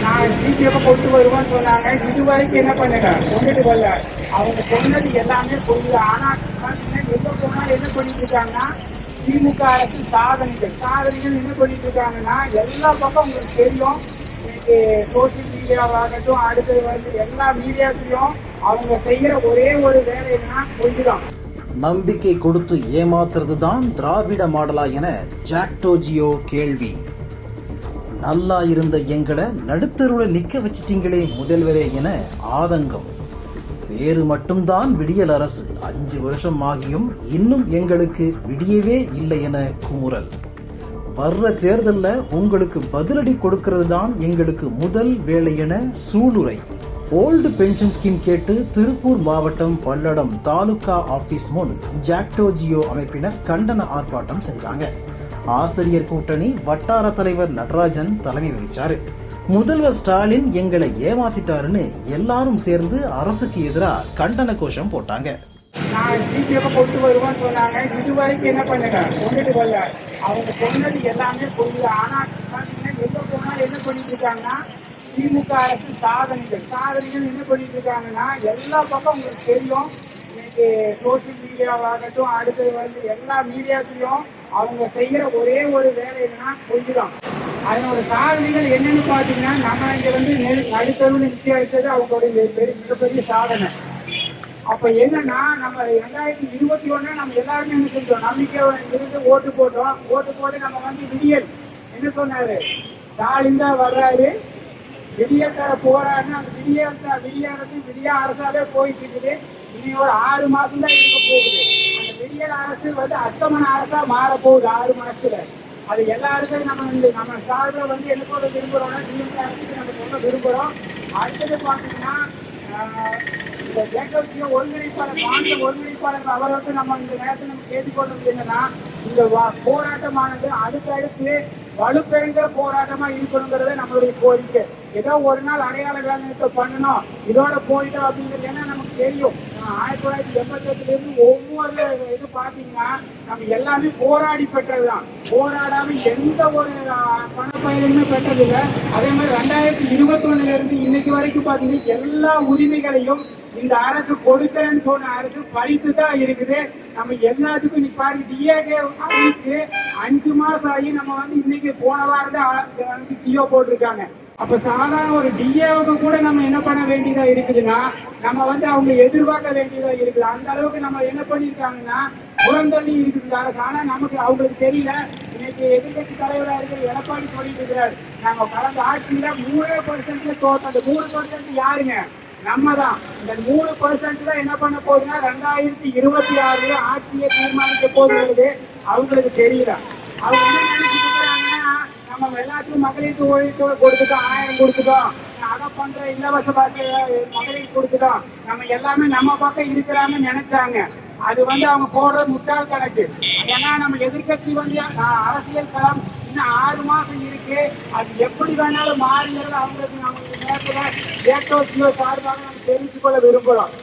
நான் சிபிஎஃப் கொண்டு வருவேன்னு சொன்னாங்க. இதுவரைக்கும் என்ன பண்ணுங்க கொண்டுட்டு வரல. அவங்க சொன்னது எல்லாமே பொருள். ஆனா எங்க போனா என்ன பண்ணிட்டு இருக்காங்கன்னா, திமுக அரசு சாதனைகள் என்ன பண்ணிட்டு இருக்காங்கன்னா, எல்லா பக்கம் உங்களுக்கு தெரியும். இன்னைக்கு சோசியல் மீடியாவாகட்டும், அடுத்தது வந்து எல்லா மீடியாஸ்லயும் அவங்க செய்யற ஒரே ஒரு வேலை என்னன்னா கொஞ்சம் நம்பிக்கை கொடுத்து ஏமாத்துறது தான் திராவிட மாடலா என ஜாக்டோஜியோ கேள்வி. நல்லா இருந்த எங்களை நடுத்தருவில் நிற்க வச்சிட்டீங்களே முதல்வரே என ஆதங்கம். பேரு மட்டும்தான் விடியல் அரசு, 5 வருஷம் ஆகியும் இன்னும் எங்களுக்கு விடியவே இல்லை என குமுறல். வர்ற தேர்தலில் உங்களுக்கு பதிலடி கொடுக்கிறது தான் எங்களுக்கு முதல் வேலை என சூளுரை. ஓல்டு பென்ஷன் ஸ்கீம் கேட்டு திருப்பூர் மாவட்டம் பல்லடம் தாலுகா ஆபீஸ் முன் ஜாக்டோஜியோ அமைப்பினர் கண்டன ஆர்ப்பாட்டம் செஞ்சாங்க. ஆசிரியர் கூட்டணி வட்டார தலைவர் நடராஜன் தலைமை வகிச்சாரு. முதல்வர் ஸ்டாலின் எங்களை ஏமாத்திட்டாருன்னு எல்லாரும் சேர்ந்து அரசுக்கு எதிராக கண்டன கோஷம் போட்டாங்க. நான் சிபிஎஃப் கொண்டு வருவேன்னு சொன்னாங்க. இதுவரைக்கும் என்ன பண்ணுங்க கொண்டுட்டு வரல. அவங்க சொன்னது எல்லாமே பொருள். ஆனா எங்க போனா என்ன பண்ணிட்டு இருக்காங்கன்னா, திமுக அரசு சாதனைகள் என்ன பண்ணிட்டு இருக்காங்கன்னா, எல்லா பக்கம் உங்களுக்கு தெரியும். இன்னைக்கு சோசியல் மீடியாவாகட்டும், அடுத்தது வந்து எல்லா மீடியாஸ்லயும் அவங்க செய்யற ஒரே ஒரு வேலை என்னன்னா கொஞ்சம். அதனோட சாதனைகள் என்னன்னு பாத்தீங்கன்னா, நம்ம இங்க வந்து நடுத்தருவில் நிற்க வைத்தது அவங்களுடைய மிகப்பெரிய சாதனை. அப்ப என்னன்னா, நம்ம 2021 நம்ம எல்லாருமே என்ன செஞ்சோம், நம்பிக்கை இருந்து ஓட்டு போட்டு நம்ம வந்து விடியல் என்ன சொன்னாரு, ஸ்டாலின் தான் வர்றாரு, விடியல் தர போறாரு. அந்த விடிய அரசாவே போயிட்டு இருக்குது. இனி ஒரு 6 மாசம் தான் இருக்க போகுது. அந்த விடியல் அரசு வந்து அஸ்தமன அரசா மாற போகுது 6 மாசத்துல. அது எல்லாருக்கும் நம்ம சார்பில் வந்து என்ன சொல்ல விரும்புறோம்னா, திமுக அரசுக்கு நம்ம சொல்ல விரும்புறோம். அடுத்தது பாத்தீங்கன்னா, இந்த ஜேக்கப்சிய ஒருங்கிணைப்பாளர் அவர்களுக்கு நம்ம இந்த நேரத்தில் நம்ம கேட்டுக்கொள்வது என்னன்னா, இந்த போராட்டமானது அடுத்தடுத்து வலுப்பெறுங்கிற போராட்டமா இருக்கணுங்கிறத நம்மளுடைய கோரிக்கை. ஏதோ ஒரு நாள் அடையாள வேலை பண்ணணும், இதோட போயிட்டோம் அப்படிங்கிறது என்ன நமக்கு தெரியும். 1988 ஒவ்வொரு இது பாத்தீங்கன்னா நம்ம எல்லாமே போராடி பெற்றதுதான். போராடாம எந்த ஒரு பணப்பயனுமே பெற்றதில்லை. அதே மாதிரி 2021 இன்னைக்கு வரைக்கும் பாத்தீங்கன்னா எல்லா உரிமைகளையும் இந்த அரசு கொடுக்கிறேன்னு சொன்ன அரசு பறித்து தான் இருக்குது. நம்ம எல்லாத்துக்கும் நீ பாருங்க, டிஏகே அறிவிச்சு 5 மாசம் ஆகி நம்ம வந்து இன்னைக்கு போன வாரம் தான் ஜியோ போட்டிருக்காங்க. அப்ப சாதாரண ஒரு டிஏவுக்கு கூட நம்ம என்ன பண்ண வேண்டியதா இருக்குதுன்னா, நம்ம வந்து அவங்க எதிர்பார்க்க வேண்டியதா இருக்குது. அந்த அளவுக்கு நம்ம என்ன பண்ணிருக்காங்கன்னா புறந்தள்ளி இருக்குது அரசு. ஆனா நமக்கு அவங்களுக்கு தெரியல. இன்னைக்கு எதிர்கட்சி தலைவராக இருக்கிற எடப்பாடி சொல்லிட்டு இருக்கிறார், நாங்க கடந்த ஆட்சியில 3% தோற்ற. அந்த 3% யாருங்க? நம்ம தான். இந்த 3% தான் என்ன பண்ண போகுதுன்னா 2026 ஆட்சியை தீர்மானிக்க போகிறது. அவங்களுக்கு தெரியல. அவங்க என்ன நினைச்சிட்டு இருக்கிறாங்கன்னா, நம்ம எல்லாத்தையும் மகளிருக்கு உழைப்பு கொடுத்துட்டோம், 1000 கொடுத்துட்டோம், அதை பண்ற இலவச மகளிர் கொடுத்துட்டோம், நம்ம எல்லாமே நம்ம பக்கம் இருக்கிறாங்கன்னு நினைச்சாங்க. அது வந்து அவங்க போடுற முட்டாள் கணக்கு. ஏன்னா நம்ம எதிர்கட்சி வந்து அரசியல் களம் இன்னும் 6 மாசம் இருக்கு. அது எப்படி வேணாலும் மாறுகிறது. அவங்களுக்கு நம்ம நேரத்தில் சார்பாக நம்ம தெரிவித்துக் கொள்ள விரும்புகிறோம்.